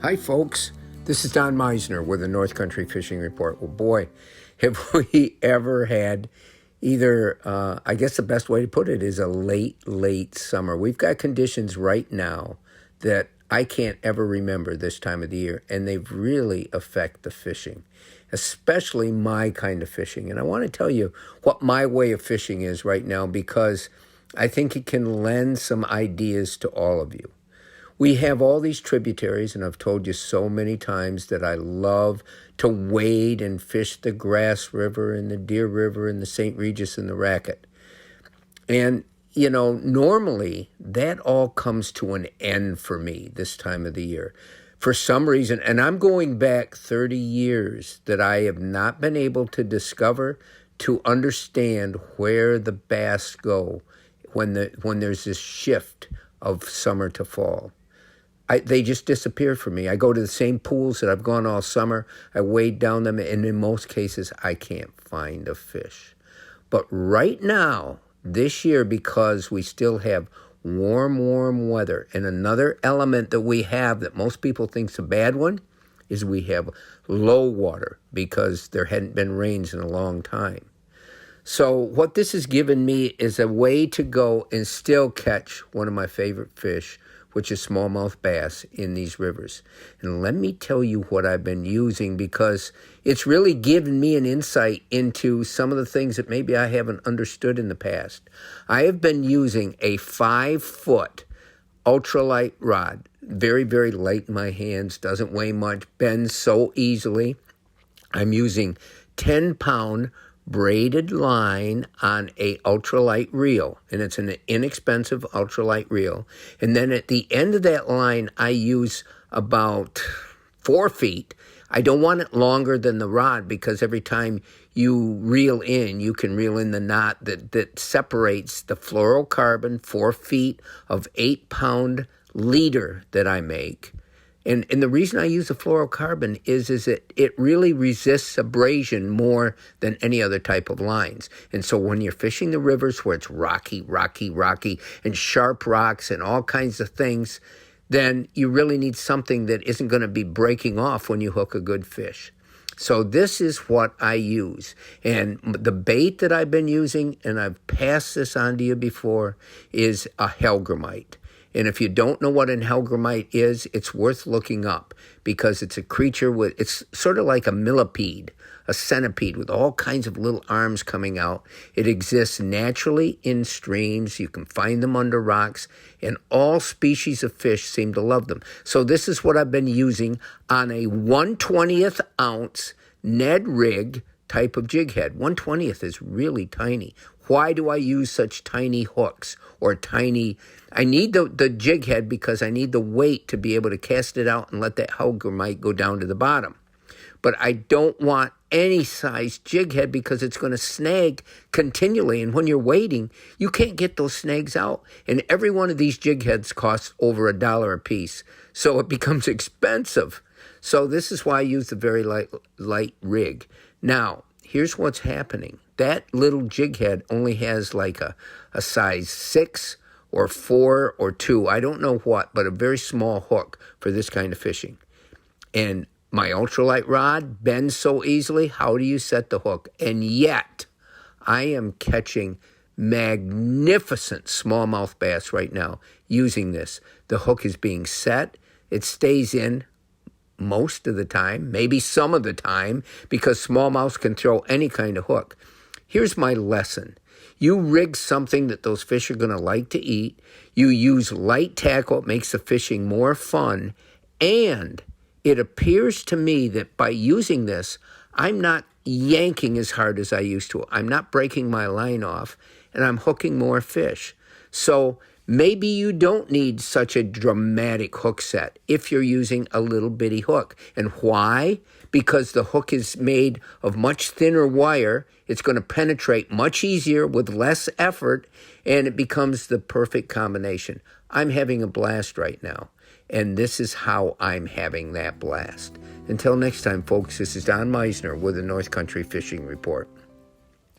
Hi, folks. This is Don Meisner with the North Country Fishing Report. Well, boy, have we ever had either, I guess the best way to put it is a late summer. We've got conditions right now that I can't ever remember this time of the year, and they really affect the fishing, especially my kind of fishing. And I want to tell you what my way of fishing is right now because I think it can lend some ideas to all of you. We have all these tributaries, and I've told you so many times that I love to wade and fish the Grass River and the Deer River and the St. Regis and the Racket. And, normally that all comes to an end for me this time of the year. For some reason, and I'm going back 30 years, that I have not been able to discover, to understand where the bass go when there's this shift of summer to fall. They just disappear for me. I go to the same pools that I've gone all summer. I wade down them, and in most cases, I can't find a fish. But right now, this year, because we still have warm weather, and another element that we have that most people think's a bad one is we have low water because there hadn't been rains in a long time. So what this has given me is a way to go and still catch one of my favorite fish, which is smallmouth bass in these rivers. And let me tell you what I've been using, because it's really given me an insight into some of the things that maybe I haven't understood in the past. I have been using a 5-foot ultralight rod, very, very light in my hands, doesn't weigh much, bends so easily. I'm using 10-pound braided line on a ultralight reel, and it's an inexpensive ultralight reel. And then at the end of that line, I use about 4 feet. I don't want it longer than the rod, because every time you reel in, you can reel in the knot that separates the fluorocarbon 4 feet of 8-pound leader that I make. And the reason I use the fluorocarbon is that it really resists abrasion more than any other type of lines. And so when you're fishing the rivers where it's rocky, and sharp rocks and all kinds of things, then you really need something that isn't going to be breaking off when you hook a good fish. So this is what I use. And the bait that I've been using, and I've passed this on to you before, is a hellgrammite. And if you don't know what an hellgrammite is, it's worth looking up, because it's a creature it's sort of like a millipede, a centipede with all kinds of little arms coming out. It exists naturally in streams. You can find them under rocks, and all species of fish seem to love them. So this is what I've been using on a 1/20th ounce Ned rig type of jig head. 1/20th is really tiny. Why do I use such tiny hooks or tiny? I need the jig head because I need the weight to be able to cast it out and let that hellgrammite go down to the bottom. But I don't want any size jig head because it's going to snag continually. And when you're waiting, you can't get those snags out. And every one of these jig heads costs over $1 a piece. So it becomes expensive. So this is why I use the very light rig. Now, here's what's happening. That little jig head only has like a size 6 or 4 or 2. I don't know what, but a very small hook for this kind of fishing. And my ultralight rod bends so easily. How do you set the hook? And yet, I am catching magnificent smallmouth bass right now using this. The hook is being set. It stays in most of the time, maybe some of the time, because smallmouths can throw any kind of hook. Here's my lesson. You rig something that those fish are going to like to eat. You use light tackle. It makes the fishing more fun. And it appears to me that by using this, I'm not yanking as hard as I used to. I'm not breaking my line off, and I'm hooking more fish. So maybe you don't need such a dramatic hook set if you're using a little bitty hook. And why? Because the hook is made of much thinner wire. It's going to penetrate much easier with less effort, and it becomes the perfect combination. I'm having a blast right now, and this is how I'm having that blast. Until next time, folks, this is Don Meisner with the North Country Fishing Report.